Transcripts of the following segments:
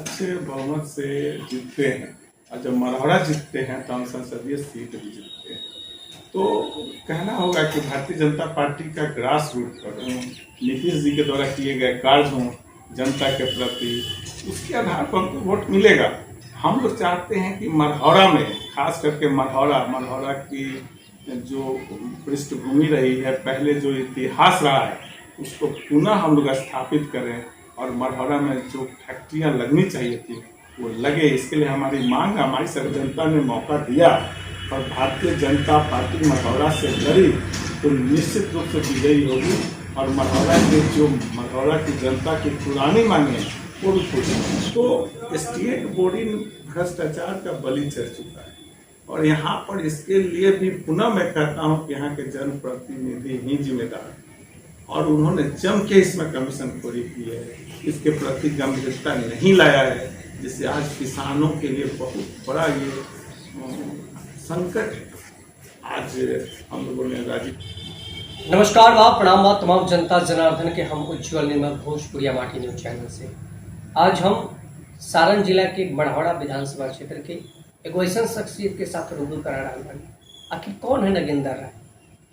अच्छे बहुमत से जीतते हैं और जब मरहरा जीतते हैं तो हम संसदीय सीट भी जीतते हैं। तो कहना होगा कि भारतीय जनता पार्टी का ग्रास रूट पर नीतीश जी के द्वारा किए गए कार्य हों जनता के प्रति, उसके आधार पर हमको वोट मिलेगा। हम लोग चाहते हैं कि मरहरा में, खास करके मरहरा की जो पृष्ठभूमि रही है, पहले जो इतिहास रहा है, उसको पुनः हम लोग स्थापित करें और मरहरा में जो फैक्ट्रियां लगनी चाहिए थी वो लगे। इसके लिए हमारी मांग, हमारी सभी जनता ने मौका दिया और भारतीय जनता पार्टी मरहरा से लड़ी तो निश्चित रूप से विजयी होगी और मरहरा की जनता की पुरानी मांगे वो भी पूरी। तो स्टेट बॉडी भ्रष्टाचार का बलि चढ़ चुका है और यहाँ पर इसके लिए भी पुनः मैं कहता हूँ कि यहाँ के जनप्रतिनिधि ही जिम्मेदार हैं और उन्होंने जम के इसमें कमीशनखोरी की है, इसके प्रति गंभीरता नहीं लाया है, जिससे आज किसानों के लिए बहुत बड़ा ये संकट है। आज हम लोगों ने नमस्कार बा प्रणाम बा तमाम जनता जनार्दन के हम उज्ज्वल निर्मल भोजपुरिया माटी न्यूज चैनल से। आज हम सारण जिला के मढ़ौरा विधानसभा क्षेत्र के एक ऐसा शख्सियत के साथ रूबरू करा रहा बनी। आखिर कौन है नगेंद्र राय?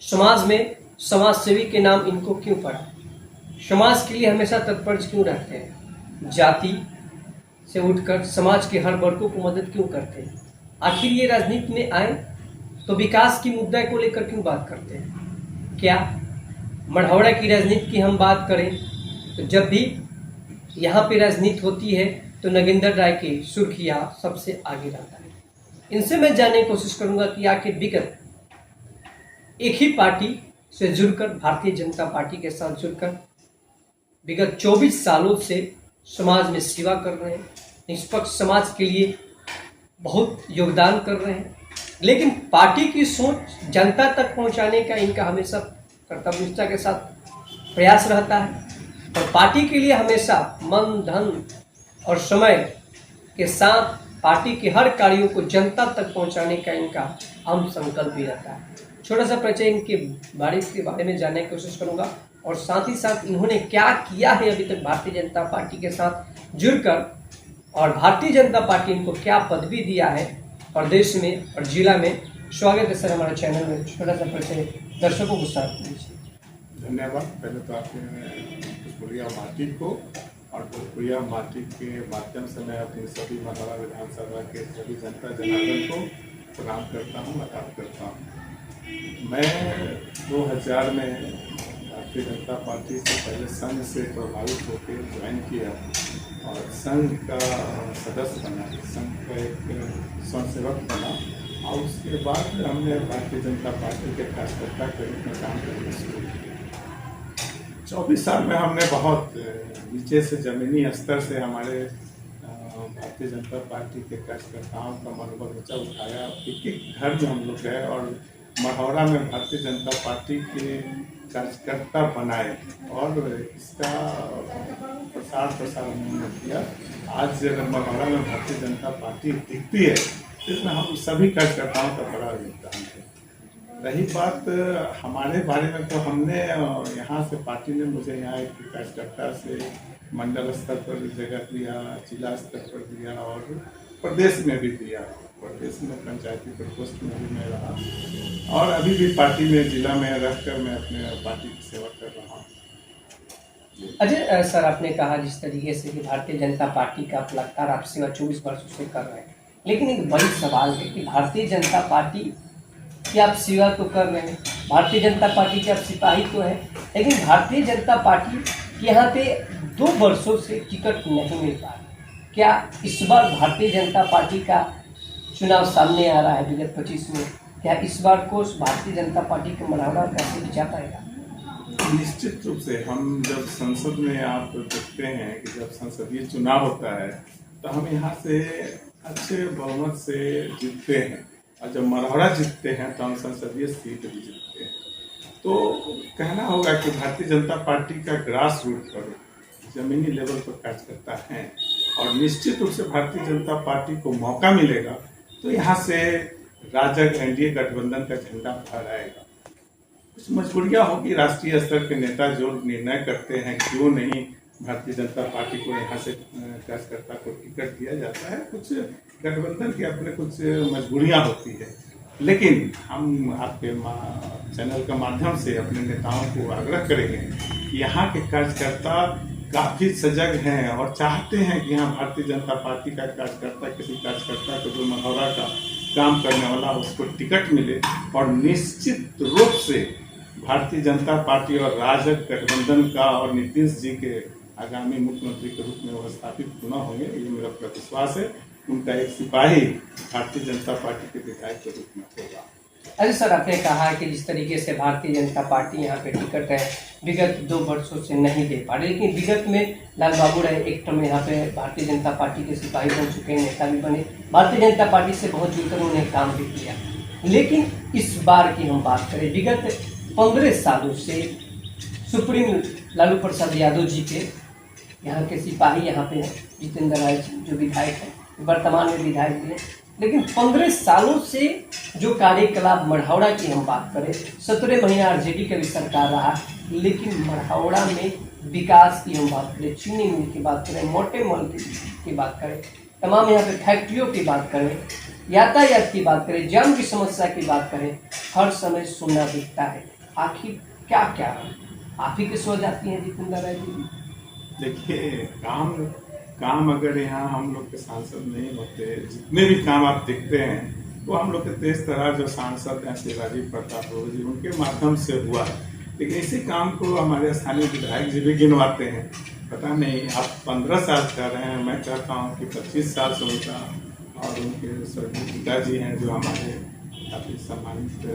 समाज में समाज सेवी के नाम इनको क्यों पड़ा? समाज के लिए हमेशा तत्पर क्यों रहते हैं? जाति से उठकर समाज के हर वर्गों को मदद क्यों करते हैं? आखिर ये राजनीति में आए तो विकास की मुद्दा को लेकर क्यों बात करते हैं? क्या मढ़ौरा की राजनीति की हम बात करें तो जब भी यहाँ पे राजनीति होती है तो नगेंद्र राय की सुर्खियाँ सबसे आगे रहता है। इनसे मैं जानने की कोशिश करूंगा कि आखिर विगत एक ही पार्टी से जुड़कर, भारतीय जनता पार्टी के साथ जुड़कर विगत 24 सालों से समाज में सेवा कर रहे हैं, निष्पक्ष समाज के लिए बहुत योगदान कर रहे हैं, लेकिन पार्टी की सोच जनता तक पहुंचाने का इनका हमेशा कर्तव्यनिष्ठा के साथ प्रयास रहता है और पार्टी के लिए हमेशा मन, धन और समय के साथ पार्टी के हर कार्यों को जनता तक पहुंचाने का इनका अहम संकल्प भी रहता है। छोटा सा परिचय इनके बारे में जानने की कोशिश करूंगा और साथ ही साथ इन्होंने क्या किया है अभी तक भारतीय जनता पार्टी के साथ जुड़कर और भारतीय जनता पार्टी इनको क्या पदवी दिया है प्रदेश में और जिला में। स्वागत है सर हमारे चैनल में। छोटा सा परिचय दर्शकों को साथ दीजिए। धन्यवाद। पहले तो आपने भोजपुरिया माटी को और भोजपुरिया माटी के माध्यम से मैं अपनी सभी मढ़ौरा विधानसभा के सभी जनता जनार्दन को प्रणाम करता हूँ, आदाब करता हूँ। मैं 2000 में भारतीय जनता पार्टी से पहले संघ से प्रभावित होकर ज्वाइन किया और संघ का सदस्य बना, संघ का एक स्वयंसेवक बना और उसके बाद हमने भारतीय जनता पार्टी के कार्यकर्ता के रूप में काम करना शुरू किया। 24 साल में हमने बहुत नीचे से जमीनी स्तर से हमारे भारतीय जनता पार्टी के कार्यकर्ताओं का मनोबल ऊंचा उठाया। एक घर में हम लोग गए और मढ़ौरा में भारतीय जनता पार्टी के कार्यकर्ता बनाए और इसका प्रसार उन्होंने किया। आज अगर मढ़ौरा में भारतीय जनता पार्टी दिखती है तो इसमें हम सभी कार्यकर्ताओं का बड़ा योगदान है। रही बात हमारे बारे में, तो हमने यहाँ से पार्टी ने मुझे यहाँ एक कार्यकर्ता से मंडल स्तर पर जगह दिया, जिला स्तर पर दिया और प्रदेश में भी दिया। प्रदेश में पंचायती प्रकोष्ठ में भी मैं रहा और अभी भी पार्टी में जिला में रहकर मैं अपने पार्टी की सेवा कर रहा हूँ। अजय सर, आपने कहा जिस तरीके से कि भारतीय जनता पार्टी का लगातार आप सेवा 24 वर्षों से कर रहे हैं, लेकिन एक बड़ी सवाल है कि भारतीय जनता पार्टी की आप सेवा तो कर रहे हैं, भारतीय जनता पार्टी के आप सिपाही तो हैं, लेकिन भारतीय जनता पार्टी यहाँ पे 2 वर्षों से टिकट नहीं मिल पा रहा। क्या इस बार भारतीय जनता पार्टी का चुनाव सामने आ रहा है विगत 25 में, क्या इस बार को भारतीय जनता पार्टी के मढ़ौरा कैसे बिचा पाएगा? निश्चित रूप से हम जब संसद में आप देखते हैं कि जब संसदीय चुनाव होता है तो हम यहाँ से अच्छे बहुमत से जीतते हैं और जब मढ़ौरा जीतते हैं तो हम संसदीय सीट भी जीतते हैं। तो कहना होगा कि भारतीय जनता पार्टी का ग्रास रूट पर, जमीनी लेवल पर कार्यकर्ता हैं और निश्चित रूप से भारतीय जनता पार्टी को मौका मिलेगा तो यहाँ से राजग एनडीए गठबंधन का झंडा फहराएगा। कुछ मजबूरियाँ होगी, राष्ट्रीय स्तर के नेता जो निर्णय करते हैं क्यों नहीं भारतीय जनता पार्टी को यहाँ से कार्यकर्ता को टिकट दिया जाता है। कुछ गठबंधन की अपने कुछ मजबूरियाँ होती है, लेकिन हम आपके चैनल के माध्यम से अपने नेताओं को आग्रह करेंगे कि यहाँ के कार्यकर्ता काफ़ी सजग हैं और चाहते हैं कि यहाँ भारतीय जनता पार्टी का कार्यकर्ता, किसी कार्यकर्ता को जो मढ़ौरा का काम करने वाला उसको टिकट मिले, और निश्चित रूप से भारतीय जनता पार्टी और राजग गठबंधन का और नीतीश जी के आगामी मुख्यमंत्री के रूप में वो स्थापित पुनः होंगे, ये मेरा पूरा विश्वास है। उनका एक सिपाही भारतीय जनता पार्टी के विधायक के रूप में होगा। अरे सर, आपने कहा है कि जिस तरीके से भारतीय जनता पार्टी यहाँ पे टिकट है विगत 2 वर्षों से नहीं दे पा रही, लेकिन विगत में लाल बाबू राय एक टर्म यहाँ पे भारतीय जनता पार्टी के सिपाही बन चुके हैं, नेता भी बने, भारतीय जनता पार्टी से बहुत जुड़कर उन्होंने काम भी किया। लेकिन इस बार की हम बात करें, विगत 15 सालों से सुप्रीम लालू प्रसाद यादव जी के यहाँ के सिपाही यहाँ पे हैं, जितेंद्र राय जी जो विधायक हैं, वर्तमान में विधायक भी हैं, लेकिन 15 सालों से जो कार्यकलाप मढ़ौरा की हम बात करें, 17 महीना आरजेडी का भी सरकार रहा, लेकिन मढ़ौरा में विकास की हम बात करें, चीनी मिल की बात करें, मोटे मॉल की बात करें, तमाम यहाँ पे फैक्ट्रियों की बात करें, यातायात की बात करें, जाम की समस्या की बात करें, हर समय सुनना दिखता है। आखिर क्या क्या आप ही की सोच आती है जितेंद्र राय जी? देखिए, काम अगर यहाँ हम लोग के सांसद नहीं होते, जितने भी काम आप देखते हैं वो हम लोग के तेज तरार जो सांसद हैं श्री राजीव प्रताप रूढ़ जी, उनके माध्यम से हुआ है। लेकिन इसी काम को हमारे स्थानीय विधायक जी भी गिनवाते हैं। पता नहीं, आप 15 साल कर रहे हैं, मैं चाहता हूँ कि 25 साल से उनका और उनके स्वर्गीय पिताजी हैं जो हमारे काफ़ी सम्मानित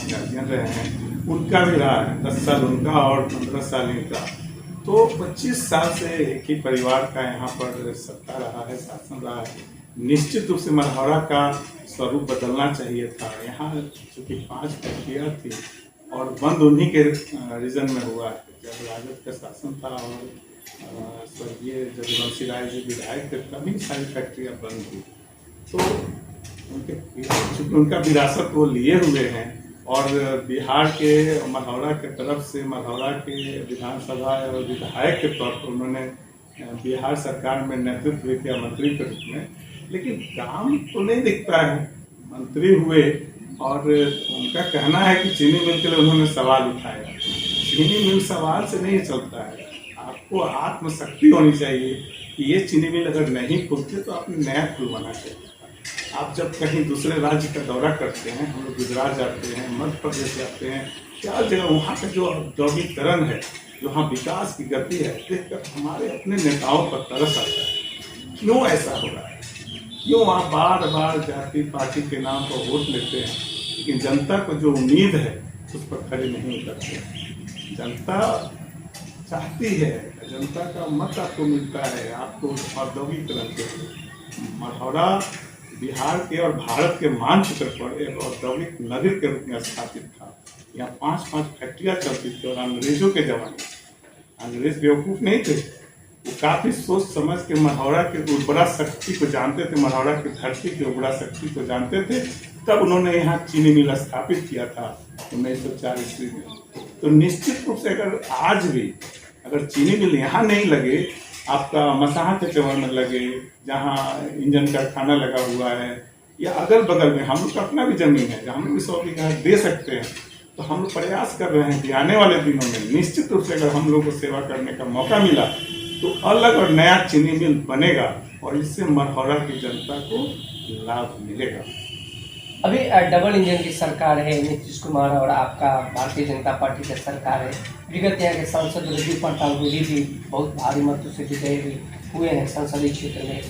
गार्जियन रहे हैं, उनका भी रहा है 10 साल उनका और 15 साल इनका। तो 25 साल से एक ही परिवार का यहाँ पर सत्ता रहा है, शासन रहा है। निश्चित रूप से मढ़ौरा का स्वरूप बदलना चाहिए था। यहाँ चूँकि 5 फैक्ट्रियाँ थी और बंद उन्हीं के रीजन में हुआ है, जब राजद का शासन था और स्वर्गीय जगवंशी राय जी विधायक थे, तभी सारी फैक्ट्रियाँ बंद हुई। तो चूँकि उनका विरासत वो लिए हुए हैं और बिहार के मढ़ौरा के तरफ से मढ़ौरा के विधानसभा और विधायक के तौर पर उन्होंने बिहार सरकार में नेतृत्व किया मंत्री के रूप में, लेकिन काम तो नहीं दिखता है। मंत्री हुए और उनका कहना है कि चीनी मिल के लिए उन्होंने सवाल उठाया। चीनी मिल सवाल से नहीं चलता है, आपको आत्मशक्ति होनी चाहिए कि ये चीनी मिल अगर नहीं खुलती तो आपने नया खुलवाना चाहिए। आप जब कहीं दूसरे राज्य का दौरा करते हैं, हम लोग गुजरात जाते हैं, मध्य प्रदेश जाते हैं, क्या जगह वहाँ का जो औद्योगिकरण है, जो वहाँ विकास की गति है, देखकर हमारे अपने नेताओं पर तरस आता है। क्यों ऐसा हो रहा है? क्यों आप बार बार जाति पार्टी के नाम पर वोट लेते हैं, लेकिन जनता को जो उम्मीद है उस पर खड़े नहीं उतरते? जनता चाहती है, जनता का मत आपको मिलता है, आपको औद्योगिकरण के मढ़ौरा बिहार के और भारत के मानचित्र पर एक औद्योगिक नगर के रूप में स्थापित था। यहाँ 5-5 फैक्ट्रियाँ चलती थी और अंग्रेजों के जमाने, अंग्रेज बेवकूफ़ नहीं थे, वो काफ़ी सोच समझ के मढ़ौरा की उर्वरा शक्ति को जानते थे, मढ़ौरा की धरती की उर्वरा शक्ति को जानते थे, तब उन्होंने यहाँ चीनी मिल स्थापित किया था 1904 ईस्वी में। तो निश्चित रूप से अगर आज भी अगर चीनी मिल यहाँ नहीं लगे, आपका मसाहा के चवर में लगे, जहाँ इंजन कारखाना लगा हुआ है, या अगल बगल में हम लोग का अपना भी जमीन है जहाँ हम लोग 100 बीघा दे सकते हैं, तो हम लोग प्रयास कर रहे हैं कि आने वाले दिनों में निश्चित रूप से अगर हम लोग को सेवा करने का मौका मिला तो अलग और नया चीनी मिल बनेगा और इससे मढ़ौरा की जनता को लाभ मिलेगा। अभी डबल इंजन की सरकार है, नीतीश कुमार और आपका भारतीय जनता पार्टी का सरकार है। विगत यहाँ के सांसद रजू पटांगुली भी बहुत भारी मतों से विजयी हुए हैं संसदीय क्षेत्र में।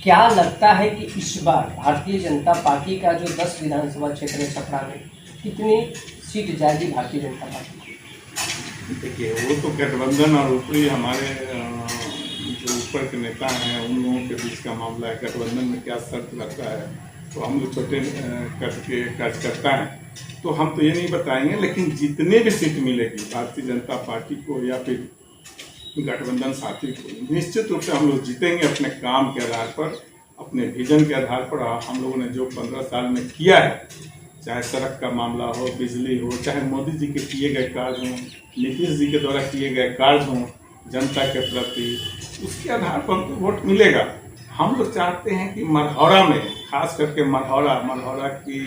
क्या लगता है कि इस बार भारतीय जनता पार्टी का जो 10 विधानसभा क्षेत्र है छपरा में, कितनी सीट जाएगी भारतीय जनता पार्टी की? देखिए, वो तो गठबंधन और ऊपरी हमारे जो ऊपर के नेता हैं उन लोगों के बीच का मामला है। गठबंधन में क्या शर्त लगता है तो हम लोग छोटे करके कार्यकर्ता हैं, तो हम तो ये नहीं बताएंगे, लेकिन जितने भी सीट मिलेगी भारतीय जनता पार्टी को या फिर गठबंधन साथी को, निश्चित रूप से हम लोग जीतेंगे अपने काम के आधार पर, अपने विजन के आधार पर। हम लोगों ने जो 15 साल में किया है, चाहे सड़क का मामला हो, बिजली हो, चाहे मोदी जी के किए गए कार्य हों, नीतीश जी के द्वारा किए गए कार्य हों, जनता के प्रति, उसके आधार पर हमको वोट मिलेगा। हम लोग चाहते हैं कि मढ़ौरा में, खास करके मढ़ौरा की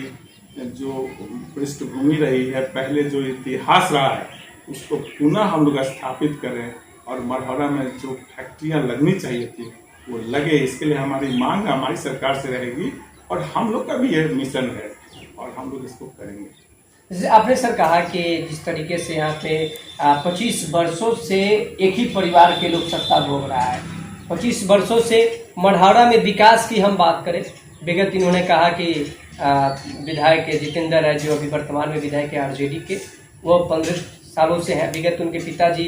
जो पृष्ठभूमि रही है, पहले जो इतिहास रहा है, उसको पुनः हम लोग स्थापित करें और मढ़ौरा में जो फैक्ट्रियां लगनी चाहिए थी वो लगे। इसके लिए हमारी मांग हमारी सरकार से रहेगी और हम लोग का भी ये मिशन है और हम लोग इसको करेंगे। जैसे आपने सर कहा कि जिस तरीके से यहाँ पे 25 वर्षों से एक ही परिवार के लोग सत्ता भोग रहा है, 25 वर्षों से मढ़ौरा में विकास की हम बात करें, विगत इन्होंने कहा कि विधायक जितेंद्र है जो अभी वर्तमान में विधायक है आरजेडी के, वो 15 सालों से हैं। विगत उनके पिताजी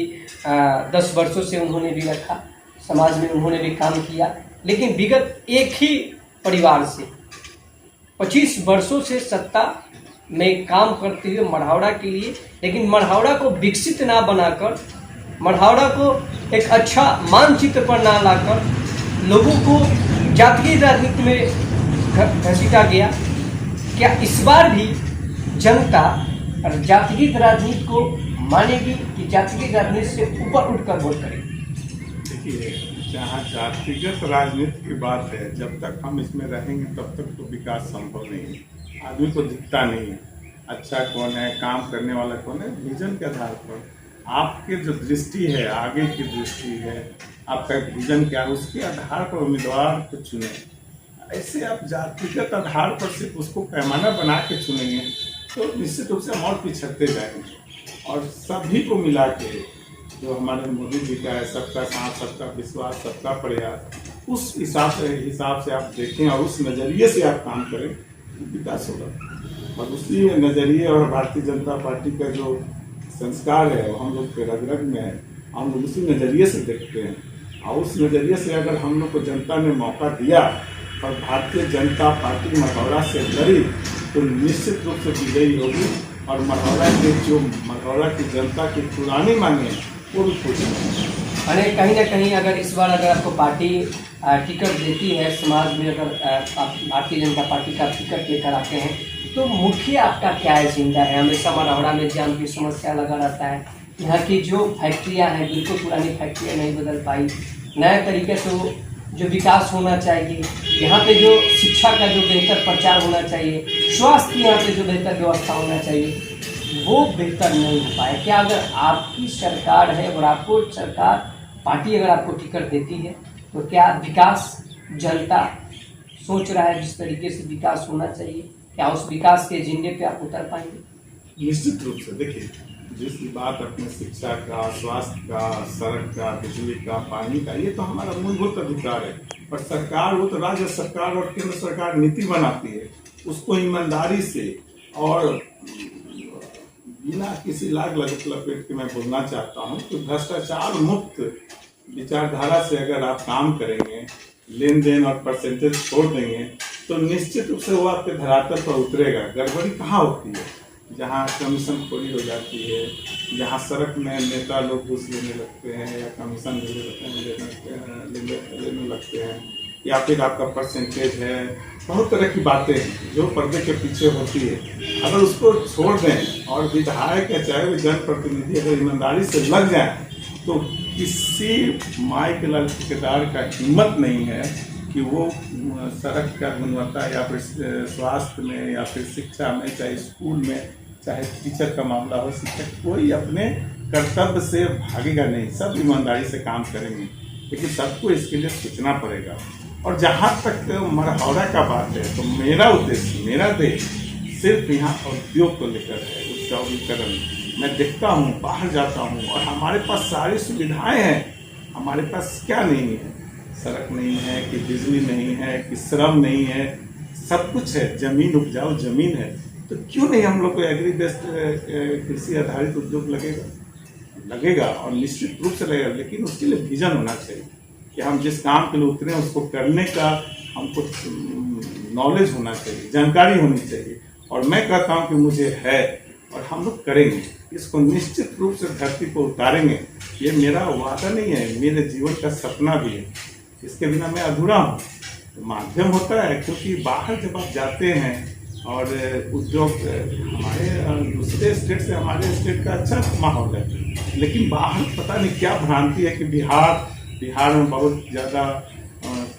10 वर्षों से उन्होंने भी रखा, समाज में उन्होंने भी काम किया, लेकिन विगत एक ही परिवार से 25 वर्षों से सत्ता में काम करते हुए मढ़ौरा के लिए, लेकिन मढ़ौरा को विकसित ना बनाकर, मढ़ौरा को एक अच्छा मानचित्र पर ना लाकर लोगों को जातीय राजनीति में घसीटा गया। क्या इस बार भी जनता जातीय राजनीति को मानेगी कि जातीय राजनीति से ऊपर उठकर वोट करेगी? देखिए, जहाँ जातिगत राजनीति की बात है, जब तक हम इसमें रहेंगे तब तक तो विकास संभव नहीं है। आदमी को दिखता नहीं है अच्छा कौन है, काम करने वाला कौन है। विजन के आधार पर आपके जो दृष्टि है, आगे की दृष्टि है, आपका विजन क्या है, उसके आधार पर उम्मीदवार को चुने। ऐसे आप जातिगत आधार पर सिर्फ उसको पैमाना बना के चुनेंगे तो निश्चित रूप से हम और पिछड़ते जाएंगे। और सभी को मिला के जो हमारे मोदी जी का है, सबका साथ, सबका विश्वास, सबका प्रयास, उस हिसाब से आप देखें और उस नज़रिए से आप काम करें, विकास होगा। और उसी नज़रिए और भारतीय जनता पार्टी का जो संस्कार है वो हम लोग के रग रग में है, हम लोग उसी नज़रिए से देखते हैं। और उस नज़रिए से अगर हम लोग को जनता ने मौका दिया और भारतीय जनता पार्टी मढ़ौरा से लड़ी तो निश्चित रूप से विजयी होगी और मढ़ौरा की जनता की पुरानी मांगे वो भी पूरी होगी। अरे कहीं ना कहीं अगर इस बार अगर आपको पार्टी टिकट देती है, समाज में अगर आप भारतीय जनता पार्टी का टिकट लेकर आते हैं तो मुख्य आपका क्या एजेंडा है? हमेशा मढ़ौरा में जाम की समस्या लगा रहता है, यहाँ की जो फैक्ट्रियाँ हैं बिल्कुल पुरानी फैक्ट्रियाँ नहीं बदल पाई, नए तरीके से जो विकास होना चाहिए, यहाँ पे जो शिक्षा का जो बेहतर प्रचार होना चाहिए, स्वास्थ्य यहाँ पे जो बेहतर व्यवस्था होना चाहिए, वो बेहतर नहीं हो पाया। क्या अगर आपकी सरकार है और आपको सरकार पार्टी अगर आपको टिकट देती है तो क्या विकास जनता सोच रहा है जिस तरीके से विकास होना चाहिए, क्या उस विकास के एजेंडे पे आप उतर पाएंगे? निश्चित रूप से। देखिए, जिस बात अपने शिक्षा का, स्वास्थ्य का, सड़क का, बिजली का, पानी का, ये तो हमारा मूलभूत अधिकार है। और सरकार, वो तो राज्य सरकार और केंद्र सरकार नीति बनाती है, उसको ईमानदारी से और बिना किसी लाग लपेट के मैं बोलना चाहता हूँ कि भ्रष्टाचार मुक्त विचारधारा से अगर आप काम करेंगे, लेन देन और परसेंटेज छोड़ देंगे तो निश्चित रूप से वो आपके धरातल पर उतरेगा। गड़बड़ी कहाँ होती है? जहाँ कमीशन खोरी हो जाती है, जहाँ सड़क में नेता लोग घूस लेने लगते हैं या कमीशन लेने लगते हैं, या फिर आपका परसेंटेज है, बहुत तरह की बातें हैं जो पर्दे के पीछे होती है। अगर उसको छोड़ दें और विधायक या चाहे वो जनप्रतिनिधि अगर ईमानदारी से लग जाए तो किसी माई के लाल ठेकेदार का हिम्मत नहीं है कि वो सड़क का गुणवत्ता या फिर स्वास्थ्य में या फिर शिक्षा में, चाहे स्कूल में, चाहे टीचर का मामला हो, शिक्षक, कोई अपने कर्तव्य से भागेगा नहीं। सब ईमानदारी से काम करेंगे, लेकिन सबको इसके लिए सोचना पड़ेगा। और जहाँ तक मढ़ौरा का बात है तो मेरा उद्देश्य, मेरा देश सिर्फ यहाँ उद्योग को लेकर है, औद्योगिकरण। मैं देखता हूँ, बाहर जाता हूँ और हमारे पास सारी सुविधाएं हैं। हमारे पास क्या नहीं है? सड़क नहीं है कि बिजली नहीं है कि श्रम नहीं है, सब कुछ है। जमीन, उपजाऊ जमीन है, तो क्यों नहीं हम लोग को एग्री बेस्ड कृषि आधारित उद्योग लगेगा और निश्चित रूप से लगेगा। लेकिन उसके लिए विजन होना चाहिए कि हम जिस काम के लिए उतरे हैं उसको करने का हमको नॉलेज होना चाहिए, जानकारी होनी चाहिए। और मैं कहता हूँ कि मुझे है और हम लोग करेंगे, इसको निश्चित रूप से धरती पर उतारेंगे। ये मेरा वादा नहीं है, मेरे जीवन का सपना भी है, इसके बिना मैं अधूरा हूँ। तो माध्यम होता है, क्योंकि बाहर जब आप जाते हैं और उद्योग हमारे दूसरे स्टेट से हमारे स्टेट का अच्छा माहौल है, लेकिन बाहर पता नहीं क्या भ्रांति है कि बिहार में बहुत ज़्यादा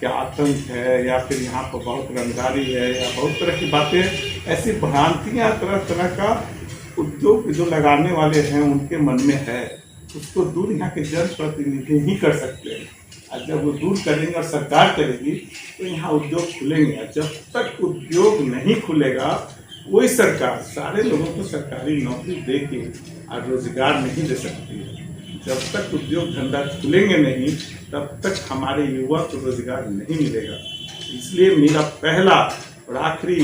क्या आतंक है, या फिर यहाँ पर बहुत रंगदारी है, या बहुत तरह की बातें, ऐसी भ्रांतियाँ तरह तरह का उद्योग जो लगाने वाले हैं उनके मन में है। उसको दूर यहाँ के जनप्रतिनिधि ही कर सकते हैं, और जब वो दूर करेंगे और सरकार करेगी तो यहाँ उद्योग खुलेंगे। जब तक उद्योग नहीं खुलेगा, वही सरकार सारे लोगों को सरकारी नौकरी दे के और रोजगार नहीं दे सकती है। जब तक उद्योग धंधा खुलेंगे नहीं, तब तक हमारे युवा को रोजगार नहीं मिलेगा। इसलिए मेरा पहला और आखिरी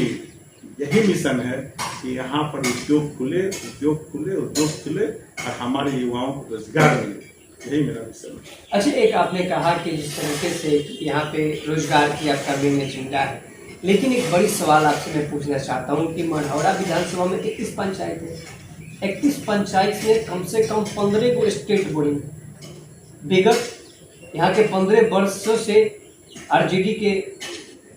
यही मिशन है कि यहाँ पर उद्योग खुले और हमारे युवाओं को रोजगार मिले। यही मेरा मिशन है। अच्छा, एक आपने कहा कि जिस तरीके से यहाँ पे रोजगार की आपका मेन एजेंडा है, लेकिन एक बड़ी सवाल आपसे मैं पूछना चाहता हूँ कि मढ़ौरा विधानसभा में 31 पंचायत है। 31 पंचायत में कम से कम 15 को स्टेट बोर्डिंग। विगत यहाँ के 15 वर्षों से आरजेडी के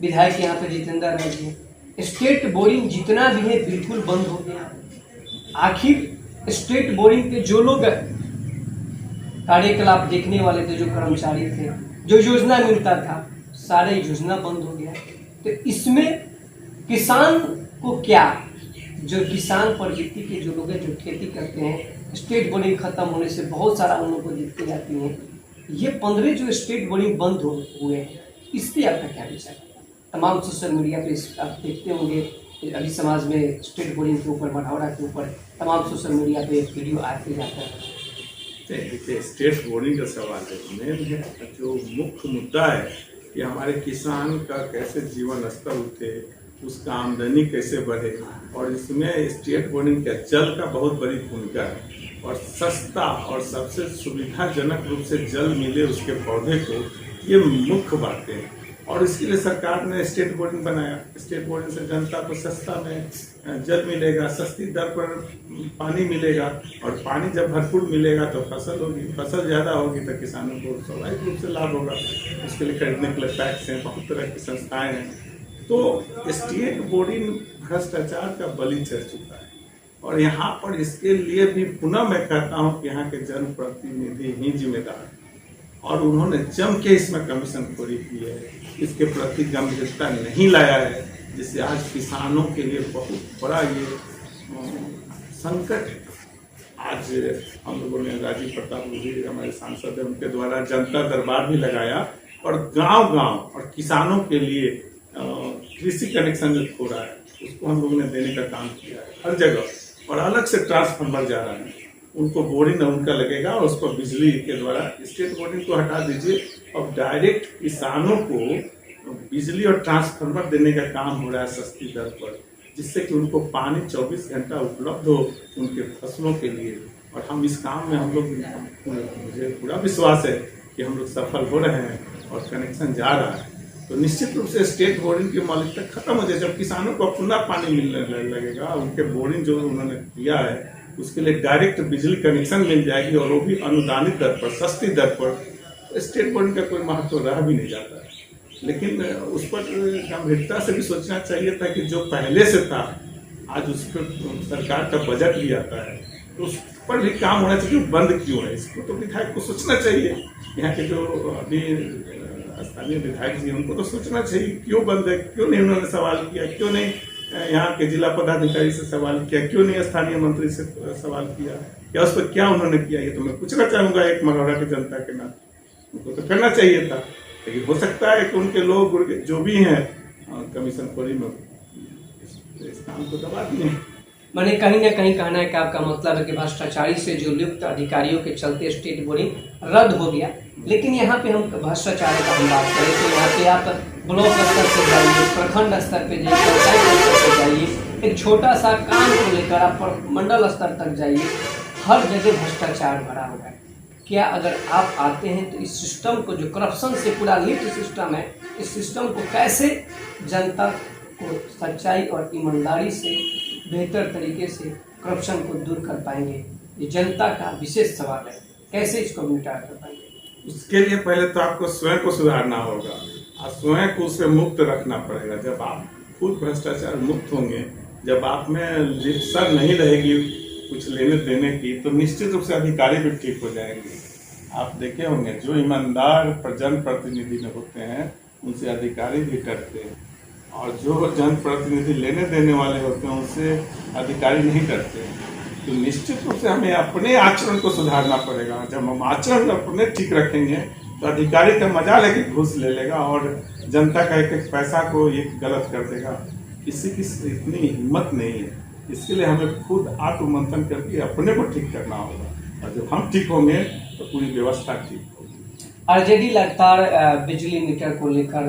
विधायक यहाँ पे जितेंद्र राय जी, स्टेट बोर्डिंग जितना भी है बिल्कुल बंद हो गया। आखिर स्टेट बोर्डिंग पे जो लोग कार्यकलाप देखने वाले थे, जो कर्मचारी थे, जो योजना मिलता था, सारे योजना बंद हो गया। तो इसमें किसान को क्या, जो किसान प्रवृत्ति के जो लोग हैं जो खेती करते हैं, स्टेट बोर्डिंग खत्म होने से बहुत सारा उन लोगों को दिक्कतें जाती हैं। ये 15 जो स्टेट बोर्डिंग बंद हुए हैं, इस पर आपका क्या विचार है? तमाम सोशल मीडिया पे आप देखते होंगे, अभी समाज में स्टेट बोर्डिंग के ऊपर, मढ़ौरा के ऊपर तमाम सोशल मीडिया पे वीडियो आते जाता है। देखिए, स्टेट बोर्डिंग का सवाल है, मेन है जो मुख्य मुद्दा है कि हमारे किसान का कैसे जीवन स्तर उठे, उसका आमदनी कैसे बढ़े, और इसमें स्टेट बोर्डिंग का जल का बहुत बड़ी भूमिका है। और सस्ता और सबसे सुविधाजनक रूप से जल मिले उसके पौधे को, ये मुख्य बातें हैं। और इसके लिए सरकार ने स्टेट बोर्डिंग बनाया। स्टेट बोर्डिंग से जनता को सस्ता में जल मिलेगा, सस्ती दर पर पानी मिलेगा, और पानी जब भरपूर मिलेगा तो फसल होगी, फसल ज़्यादा होगी तो किसानों को स्वाभाविक रूप से लाभ होगा। उसके लिए खरीदने के लिए टैक्स हैं, बहुत तरह की संस्थाएं हैं। तो स्टेट बोर्डिंग भ्रष्टाचार का बलि चढ़ चुका है, और यहाँ पर इसके लिए भी पुनः मैं कहता हूँ कि यहाँ के जनप्रतिनिधि ही जिम्मेदार हैं, और उन्होंने जम के इसमें कमीशनखोरी की है, इसके प्रति गंभीरता नहीं लाया है, जिससे आज किसानों के लिए बहुत बड़ा ये संकट है। आज हम लोगों ने राजीव प्रताप रूडी हमारे सांसद हैं, उनके द्वारा जनता दरबार भी लगाया, और गांव-गांव और किसानों के लिए कृषि कनेक्शन जो खो रहा है उसको हम लोगों ने देने का काम किया है हर जगह, और अलग से ट्रांसफार्मर जा रहा है, उनको बोरिंग उनका लगेगा, और उस पर बिजली के द्वारा स्टेट बोर्डिंग को हटा दीजिए, और डायरेक्ट किसानों को बिजली और ट्रांसफार्मर देने का काम हो रहा है सस्ती दर पर, जिससे कि उनको पानी 24 घंटा उपलब्ध हो उनके फसलों के लिए। और हम इस काम में हम लोग, मुझे पूरा विश्वास है कि हम लोग सफल हो रहे हैं और कनेक्शन जा रहा है। तो निश्चित रूप से स्टेट बोर्डिंग की मौलिकता खत्म हो जाए। जब किसानों को पुनः पानी मिलने लगेगा, उनके बोरिंग जो उन्होंने किया है उसके लिए डायरेक्ट बिजली कनेक्शन मिल जाएगी, और वो भी अनुदानित दर पर, सस्ती दर पर। स्टेट बोर्डिंग का कोई महत्व रह भी नहीं जाता है, लेकिन उस पर गंभीरता से भी सोचना चाहिए था कि जो पहले से था, आज उस पर सरकार का बजट भी आता है, तो उस पर भी काम होना चाहिए। बंद क्यों है, इसको तो विधायक को सोचना चाहिए। यहाँ के जो अभी स्थानीय विधायक जी, उनको तो सोचना चाहिए क्यों बंद है, क्यों नहीं उन्होंने सवाल किया, क्यों नहीं यहाँ के जिला पदाधिकारी से सवाल किया, क्यों नहीं स्थानीय मंत्री से सवाल किया, या उस पर क्या उन्होंने किया, ये तो मैं पूछना चाहूँगा एक मढ़ौरा की जनता के नाते। उनको तो करना चाहिए था, लेकिन हो सकता है कि उनके लोग जो भी हैं कमीशनखोरी में इस काम को दबा दिए। मैंने कहीं ना कहीं कहना है कि आपका मतलब है कि भ्रष्टाचारी से जो लिप्त अधिकारियों के चलते स्टेट बोर्डिंग रद्द हो गया। लेकिन यहाँ पे हम भ्रष्टाचार का हम बात करें तो यहाँ पे आप ब्लॉक स्तर से जाइए, प्रखंड स्तर पे जाइए, पंचायत स्तर पे जाइए, एक छोटा सा काम को लेकर आप मंडल स्तर तक जाइए, हर जगह भ्रष्टाचार भरा हुआ है। क्या अगर आप आते हैं तो इस सिस्टम को, जो करप्शन से पूरा लिप्त सिस्टम है, इस सिस्टम को कैसे जनता को सच्चाई और ईमानदारी से बेहतर तरीके से करप्शन को दूर कर पाएंगे? ये जनता का विशेष सवाल है, कैसे इसको निपटा कर पाएंगे? उसके लिए पहले तो आपको स्वयं को सुधारना होगा, और स्वयं को उससे मुक्त रखना पड़ेगा। जब आप खुद भ्रष्टाचार मुक्त होंगे, जब आप में लिप्सा नहीं रहेगी कुछ लेने देने की, तो निश्चित रूप से अधिकारी भी ठीक हो जाएंगे। आप देखे होंगे जो ईमानदार जनप्रतिनिधि में होते हैं उनसे अधिकारी भी डरते हैं, और जो जनप्रतिनिधि लेने देने वाले होते हैं उनसे अधिकारी नहीं डरते हैं। तो निश्चित रूप से हमें अपने आचरण को सुधारना पड़ेगा। जब हम आचरण अपने ठीक रखेंगे तो अधिकारी का मजा लेके घूस ले लेगा और जनता का एक एक पैसा को ये गलत कर देगा। किसी की इतनी हिम्मत नहीं है। इसके लिए हमें खुद आत्ममंथन करके अपने को ठीक करना होगा, और जब हम ठीक होंगे तो पूरी व्यवस्था ठीक होगी। आरजेडी लगातार बिजली मीटर को लेकर,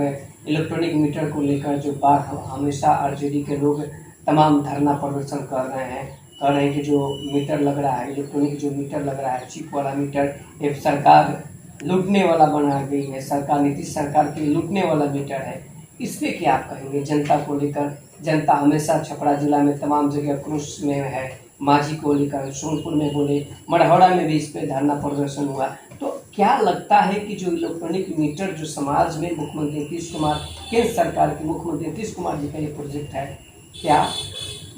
इलेक्ट्रॉनिक मीटर को लेकर जो बात हमेशा आरजेडी के लोग तमाम धरना प्रदर्शन कर रहे हैं कि जो मीटर लग रहा है, इलेक्ट्रॉनिक जो मीटर लग रहा है, चिप वाला मीटर, ये सरकार लूटने वाला बना गई है, सरकार नीतीश सरकार के लूटने वाला मीटर है। इस पे क्या आप कहेंगे जनता को लेकर? जनता हमेशा छपरा जिला में तमाम जगह क्रोश में है, मांझी को लेकर सोनपुर में बोले, मढ़ौरा में भी इस पे धरना प्रदर्शन हुआ। तो क्या लगता है कि जो इलेक्ट्रॉनिक मीटर जो समाज में मुख्यमंत्री नीतीश कुमार, केंद्र सरकार के मुख्यमंत्री नीतीश कुमार जी का ये प्रोजेक्ट है, क्या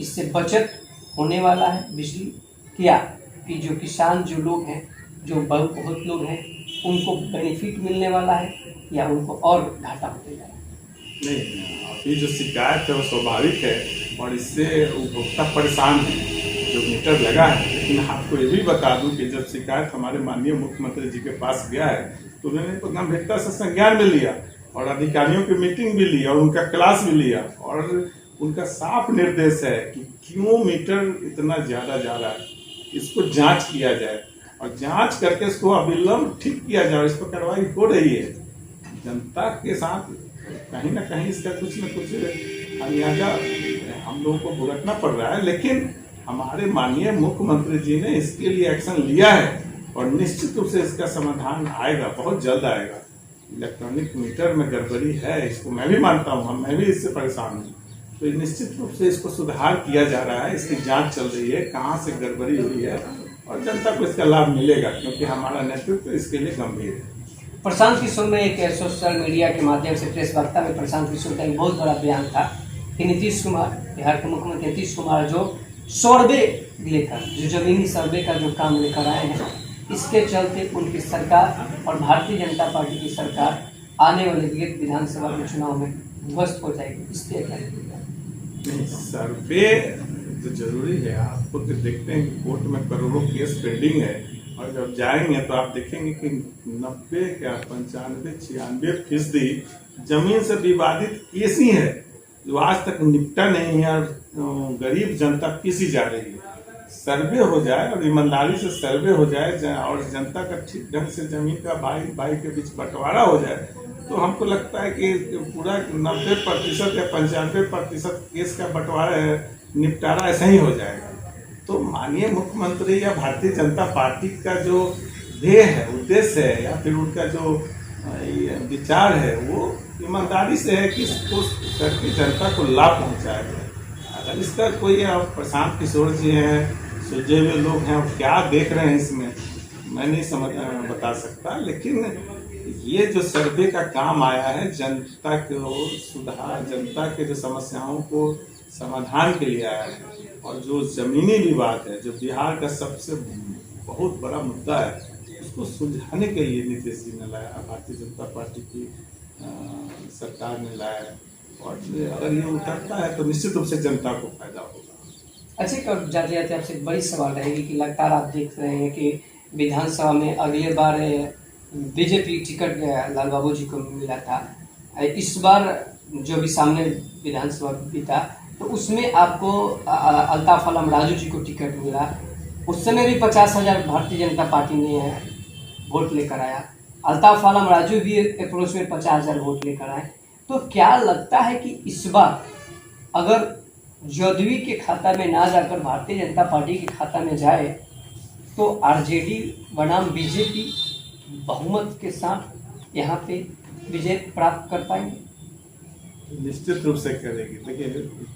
इससे बचत होने वाला है बिजली? क्या कि जो किसान जो लोग हैं, जो बहुत लोग हैं, उनको बेनिफिट मिलने वाला है या उनको और घाटा होते जाएगा? नहीं, अभी जो शिकायत है वो स्वाभाविक है, और इससे उपभोक्ता परेशान है जो मीटर लगा है। लेकिन आपको ये भी बता दूं कि जब शिकायत हमारे माननीय मुख्यमंत्री जी के पास गया है तो उन्होंने तो गंभीरता से संज्ञान में लिया, और अधिकारियों की मीटिंग भी ली, और उनका क्लास भी लिया, और उनका साफ निर्देश है कि क्यों मीटर इतना ज़्यादा जा रहा है, इसको जांच किया जाए, और जांच करके इसको अविलंब ठीक किया जाए। इस पर कार्रवाई हो रही है। जनता के साथ कहीं ना कहीं इसका कुछ न कुछ खामियाजा हम लोगों को भुगतना पड़ रहा है, लेकिन हमारे माननीय मुख्यमंत्री जी ने इसके लिए एक्शन लिया है, और निश्चित रूप से इसका समाधान आएगा, बहुत जल्द आएगा। इलेक्ट्रॉनिक मीटर में गड़बड़ी है, इसको मैं भी मानता हूँ, मैं भी इससे परेशान हूँ। तो निश्चित रूप से इसको सुधार किया जा रहा है, इसकी जांच चल रही है, कहाँ से गड़बड़ी हुई है, और जनता को इसका लाभ मिलेगा, क्योंकि हमारा नेतृत्व इसके लिए गंभीर है। प्रशांत किशोर में एक सोशल मीडिया के माध्यम से प्रेस वार्ता में प्रशांत किशोर का एक बहुत बड़ा बयान था कि नीतीश कुमार, बिहार के मुख्यमंत्री नीतीश कुमार जो सर्वे लेकर, जो जमीनी सर्वे का जो काम लेकर आए हैं, इसके चलते उनकी सरकार और भारतीय जनता पार्टी की सरकार आने वाले विधानसभा के चुनाव में ध्वस्त हो जाएगी। इसलिए क्या नहीं, सर्वे तो जरूरी है। आपको तो देखते हैं कि कोर्ट में करोड़ों केस पेंडिंग है, और जब जाएंगे तो आप देखेंगे कि 90 क्या 95-96% जमीन से विवादित केस ही है जो आज तक निपटा नहीं है, और गरीब जनता पीसी जा रही है। सर्वे हो जाए और ईमानदारी से सर्वे हो जाए, और जनता का ठीक ढंग से जमीन का भाई के बीच बंटवारा हो जाए, तो हमको लगता है कि पूरा 90% या 95% केस का बंटवारा निपटारा ऐसा ही हो जाएगा। तो माननीय मुख्यमंत्री या भारतीय जनता पार्टी का जो ध्येय है, उद्देश्य है, या फिर उनका जो विचार है, वो ईमानदारी से है कि इसको करके जनता को लाभ पहुंचाया जाए। अगर इसका कोई प्रशांत किशोर जी हैं, सुलझे हुए लोग हैं, और क्या देख रहे हैं इसमें मैं नहीं बता सकता, लेकिन ये जो सर्वे का काम आया है जनता को सुधार, जनता के जो समस्याओं को समाधान के लिए आया है, और जो जमीनी विवाद है, जो बिहार का सबसे बहुत बड़ा मुद्दा है, उसको सुलझाने के लिए नीतीश जी ने लाया, भारतीय जनता पार्टी की सरकार ने लाया है, और अगर ये उतरता है तो निश्चित रूप से जनता को फायदा होगा। अच्छा, कब जाते जाते आपसे एक बड़ी सवाल रहेगी कि लगातार आप देख रहे हैं कि विधानसभा में अगले बार बीजेपी टिकट लाल बाबू जी को मिला था, इस बार जो भी सामने विधानसभा बीता तो उसमें आपको अल्ताफ आलम राजू जी को टिकट मिला। उस समय भी 50,000 भारतीय जनता पार्टी ने वोट लेकर आया, अल्ताफ आलम राजू भी अप्रोच में 50,000 वोट लेकर आए। तो क्या लगता है कि इस बार अगर जदयू के खाता में ना जाकर भारतीय जनता पार्टी के खाता में जाए तो आरजेडी बनाम बीजेपी बहुमत के साथ यहाँ पे विजय प्राप्त कर पाएंगे? निश्चित रूप से करेगी। देखिए,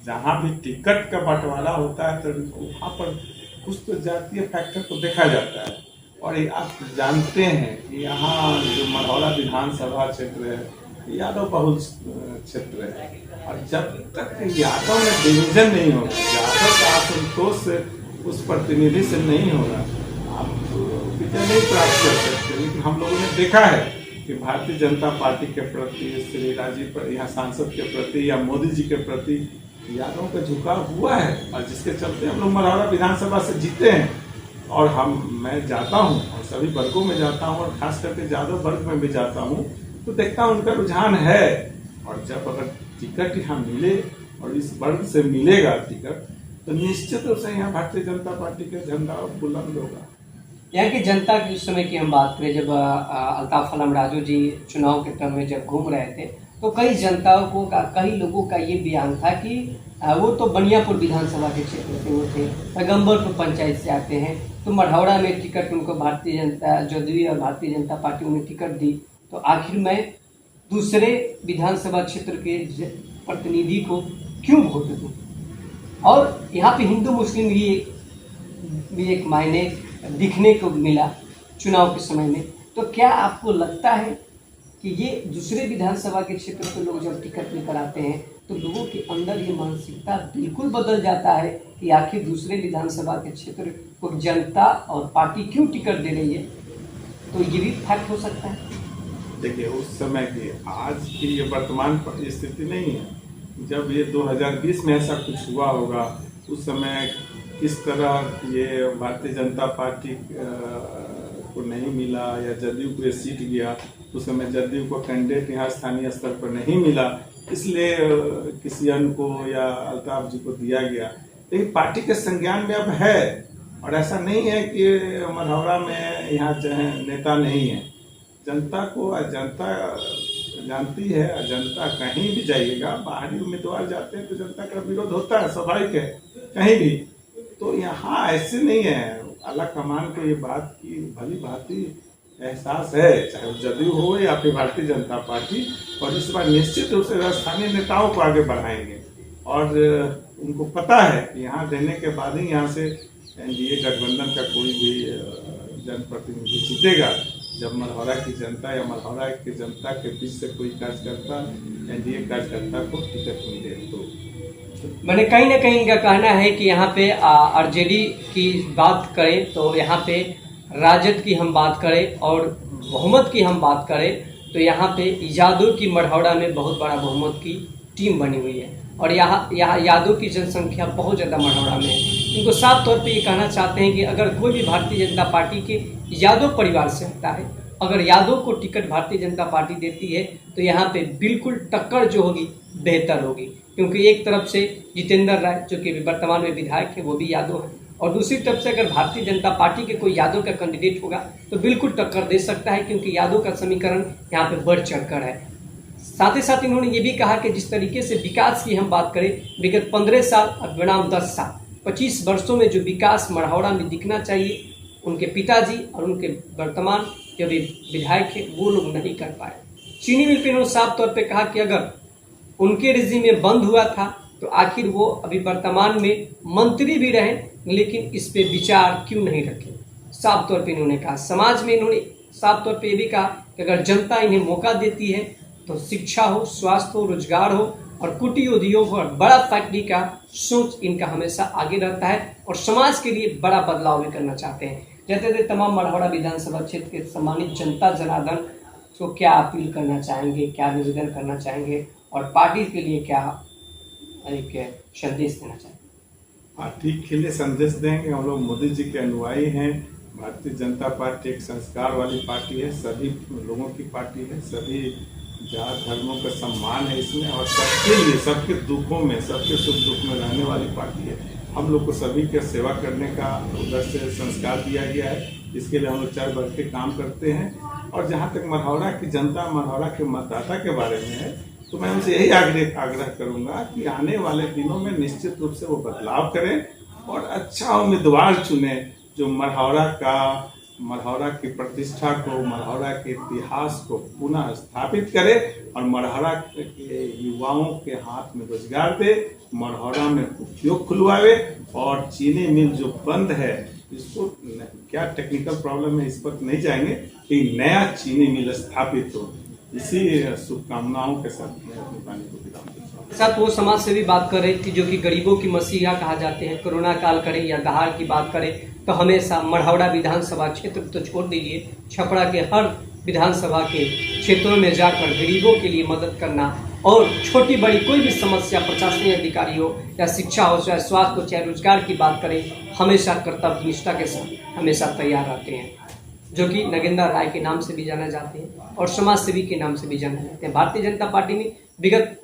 जहाँ भी टिकट का बंटवारा होता है तो वहाँ पर कुछ तो जातीय फैक्टर को देखा जाता है, और आप जानते हैं कि यहाँ जो मढ़ौरा विधानसभा क्षेत्र है यादव बहुल क्षेत्र है, और जब तक यादव में डिवीजन नहीं होगा, यादव का असंतोष उस प्रतिनिधि से नहीं होगा, आप विजय नहीं प्राप्त कर सकते। लेकिन हम लोगों ने देखा है कि भारतीय जनता पार्टी के प्रति, श्री राजीव यहाँ सांसद के प्रति या मोदी जी के प्रति यादव का झुकाव हुआ है, और जिसके चलते हम लोग मढ़ौरा विधानसभा से जीते हैं। और मैं जाता हूँ और सभी वर्गों में जाता हूँ, और खास करके यादव वर्ग में भी जाता हूँ, तो देखता हूँ उनका रुझान है। और जब अगर टिकट यहाँ मिले और इस वर्ग से मिलेगा टिकट, तो निश्चित रूप से यहाँ भारतीय जनता पार्टी का झंडा बुलंद होगा। यहाँ की जनता की उस समय की हम बात करें, जब अल्ताफ आलम राजू जी चुनाव के क्रम में जब घूम रहे थे, तो कई लोगों का ये बयान था कि वो तो बनियापुर विधानसभा के क्षेत्र से वो थे, पैगम्बरपुर पंचायत से आते हैं, तो मढ़ौरा में टिकट उनको भारतीय जनता जदयू और भारतीय जनता पार्टी उन्हें टिकट दी, तो आखिर मैं दूसरे विधानसभा क्षेत्र के प्रतिनिधि को क्यों वोट दूँ। और यहाँ पे हिंदू मुस्लिम भी एक मायने दिखने को मिला चुनाव के समय में। तो क्या आपको लगता है कि ये दूसरे विधानसभा के क्षेत्र के लोग जब टिकट लेकर आते हैं, तो लोगों के अंदर ये मानसिकता बिल्कुल बदल जाता है कि आखिर दूसरे विधानसभा के क्षेत्र को जनता और पार्टी क्यों टिकट दे रही है? तो ये भी फैक्ट हो सकता है। देखिए, उस समय की आज की ये वर्तमान स्थिति नहीं है। जब ये 2020 में ऐसा कुछ हुआ होगा, उस समय किस तरह ये भारतीय जनता पार्टी को नहीं मिला या जदयू को ये सीट गया, उस समय जदयू को कैंडिडेट यहाँ स्थानीय स्तर पर नहीं मिला, इसलिए किसी अन्य को या अल्ताफ जी को दिया गया। लेकिन पार्टी के संज्ञान में अब है, और ऐसा नहीं है कि मढ़ौरा में यहाँ नेता नहीं है। जनता को जनता जानती है, जनता कहीं भी जाइएगा, बाहरी उम्मीदवार जाते हैं तो जनता का विरोध होता है, स्वाभाविक है कहीं भी। तो यहाँ ऐसे नहीं है। आला कमान को ये बात की भली भांति एहसास है, चाहे वो जदयू हो या फिर भारतीय जनता पार्टी, और इस बार निश्चित रूप से स्थानीय नेताओं को आगे बढ़ाएंगे। और उनको पता है कि यहाँ देने के बाद ही यहाँ से एनडीए गठबंधन का कोई भी जनप्रतिनिधि जीतेगा। जब मढ़ौरा की जनता या मढ़ौरा की जनता के बीच से कोई कार्यकर्ता एनडीए कार्यकर्ता को टिकट मिले, तो मैंने कहीं ना कहीं इनका कहना है कि यहाँ पे आरजेडी की बात करें तो यहाँ पे राजद की हम बात करें और बहुमत की हम बात करें तो यहाँ पे यादव की मढ़ौरा में बहुत बड़ा बहुमत की टीम बनी हुई है, और यहाँ यादव की जनसंख्या बहुत ज़्यादा मढ़ौरा में है। इनको साफ तौर पे ये कहना चाहते हैं कि अगर कोई भी भारतीय जनता पार्टी के यादव परिवार से आता है, अगर यादव को टिकट भारतीय जनता पार्टी देती है, तो यहाँ पे बिल्कुल टक्कर जो होगी बेहतर होगी, क्योंकि एक तरफ से जितेंद्र राय जो कि वर्तमान में विधायक है वो भी यादव है, और दूसरी तरफ से अगर भारतीय जनता पार्टी के कोई यादव का कैंडिडेट होगा तो बिल्कुल टक्कर दे सकता है, क्योंकि यादव का समीकरण यहाँ पे बढ़ चढ़कर है। साथ ही साथ इन्होंने ये भी कहा कि जिस तरीके से विकास की हम बात करें, विगत 15 साल और बनाम 10 साल 25 वर्षों में जो विकास मढ़ौरा में दिखना चाहिए, उनके पिताजी और उनके वर्तमान जो भी विधायक है वो लोग नहीं कर पाए। चीनी मिल पर इन्होंने साफ तौर पे कहा कि अगर उनके रिजीम में बंद हुआ था तो आखिर वो अभी वर्तमान में मंत्री भी रहे, लेकिन इस पे विचार क्यों नहीं रखे। साफ तौर पे इन्होंने कहा। समाज में इन्होंने साफ तौर पे ये भी कहा कि अगर जनता इन्हें मौका देती है तो शिक्षा हो, स्वास्थ्य हो, रोजगार हो और कुटीर उद्योग हो और बड़ा फैक्ट्री का सोच इनका हमेशा आगे रहता है, और समाज के लिए बड़ा बदलाव भी करना चाहते हैं। जैसे तमाम मढ़ौरा विधानसभा क्षेत्र के सम्मानित जनता जनार्दन को क्या अपील करना चाहेंगे, क्या निवेदन करना चाहेंगे, और पार्टी के लिए क्या एक संदेश देना चाहेंगे? पार्टी के लिए संदेश देंगे, हम लोग मोदी जी के अनुयायी हैं। भारतीय जनता पार्टी एक संस्कार वाली पार्टी है, सभी लोगों की पार्टी है, सभी जात धर्मों का सम्मान है इसमें, और सबके लिए, सबके दुखों में, सबके सुख दुख में रहने वाली पार्टी है। हम लोग को सभी के सेवा करने का उधर से संस्कार दिया गया है, इसके लिए हम लोग चढ़ बढ़ के काम करते हैं। और जहाँ तक मढ़ौरा की जनता, मढ़ौरा के मतदाता के बारे में है, तो मैं उनसे यही आग्रह करूँगा कि आने वाले दिनों में निश्चित रूप से वो बदलाव करें और अच्छा उम्मीदवार चुने जो मढ़ौरा की प्रतिष्ठा को, मढ़ौरा के इतिहास को पुनः स्थापित करे और मढ़ौरा के युवाओं के हाथ में रोजगार दे, मढ़ौरा में उद्योग खुलवावे, और चीनी मिल जो बंद है इसको, क्या टेक्निकल प्रॉब्लम है इस पर नहीं जाएंगे, कि नया चीनी मिल स्थापित हो। इसी शुभकामनाओं के साथ मैं अपनी वाणी को विराम देता हूं। साथ वो समाज से भी बात कर रहे थे जो कि गरीबों की मसीहा कहा जाते हैं। कोरोना काल करें या दहाड़ की बात करें तो हमेशा मढ़ौरा विधानसभा क्षेत्र तो छोड़ दीजिए, छपरा के हर विधानसभा के क्षेत्रों में जाकर गरीबों के लिए मदद करना और छोटी बड़ी कोई भी समस्या प्रशासनिक अधिकारी हो या शिक्षा हो, चाहे स्वास्थ्य हो, चाहे रोजगार की बात करें, हमेशा कर्तव्य निष्ठा के साथ हमेशा तैयार रहते हैं, जो कि नगेंद्र राय के नाम से भी जाना जाते हैं और समाज सेवी के नाम से भी जाना जाते हैं। भारतीय जनता पार्टी ने विगत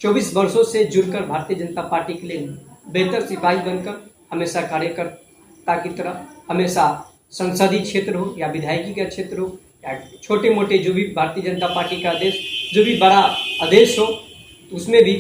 24 वर्षों से जुड़कर भारतीय जनता पार्टी के लिए बेहतर सिपाही बनकर हमेशा कार्यकर्ता की तरह, हमेशा संसदीय क्षेत्र हो या विधायकी का क्षेत्र हो या छोटे मोटे जो भी भारतीय जनता पार्टी का आदेश, जो भी बड़ा आदेश हो उसमें भी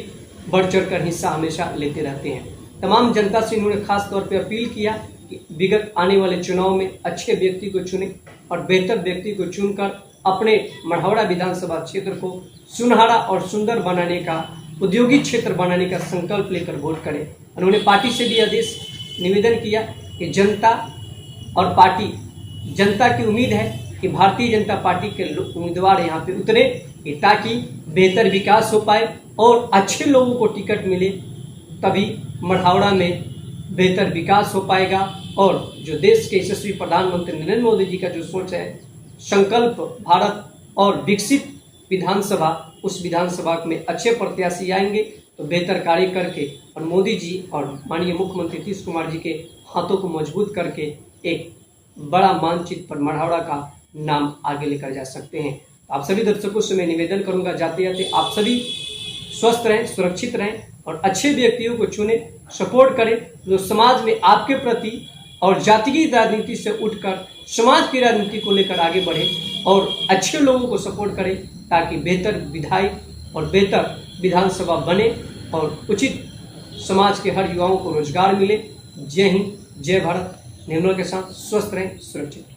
बढ़ चढ़ कर हिस्सा हमेशा लेते रहते हैं। तमाम जनता से उन्होंने खास तौर पर अपील किया कि विगत आने वाले चुनाव में अच्छे व्यक्ति को चुने और बेहतर व्यक्ति को चुनकर अपने मढ़ौरा विधानसभा क्षेत्र को सुनहरा और सुंदर बनाने का, औद्योगिक क्षेत्र बनाने का संकल्प लेकर वोट करें। उन्होंने पार्टी से भी आदेश निवेदन किया कि जनता और पार्टी, जनता की उम्मीद है कि भारतीय जनता पार्टी के उम्मीदवार यहाँ पे उतरे ताकि बेहतर विकास हो पाए और अच्छे लोगों को टिकट मिले, तभी मढ़ौरा में बेहतर विकास हो पाएगा। और जो देश के यशस्वी प्रधानमंत्री नरेंद्र मोदी जी का जो सोच है, संकल्प भारत और विकसित विधानसभा, उस विधानसभा में अच्छे प्रत्याशी आएंगे तो बेहतर कार्य करके और मोदी जी और माननीय मुख्यमंत्री नीतीश कुमार जी के हाथों को मजबूत करके एक बड़ा मानचित्र पर मढ़ौरा का नाम आगे लेकर जा सकते हैं। आप सभी दर्शकों से मैं निवेदन करूंगा, जाते जाते आप सभी स्वस्थ रहें, सुरक्षित रहें और अच्छे व्यक्तियों को चुने, सपोर्ट करें जो समाज में आपके प्रति और जाति की राजनीति से उठकर समाज की राजनीति को लेकर आगे बढ़े और अच्छे लोगों को सपोर्ट करें ताकि बेहतर विधायक और बेहतर विधानसभा बने और उचित समाज के हर युवाओं को रोजगार मिले। जय हिंद, जय भारत। नियमों के साथ स्वस्थ रहें, सुरक्षित रहें।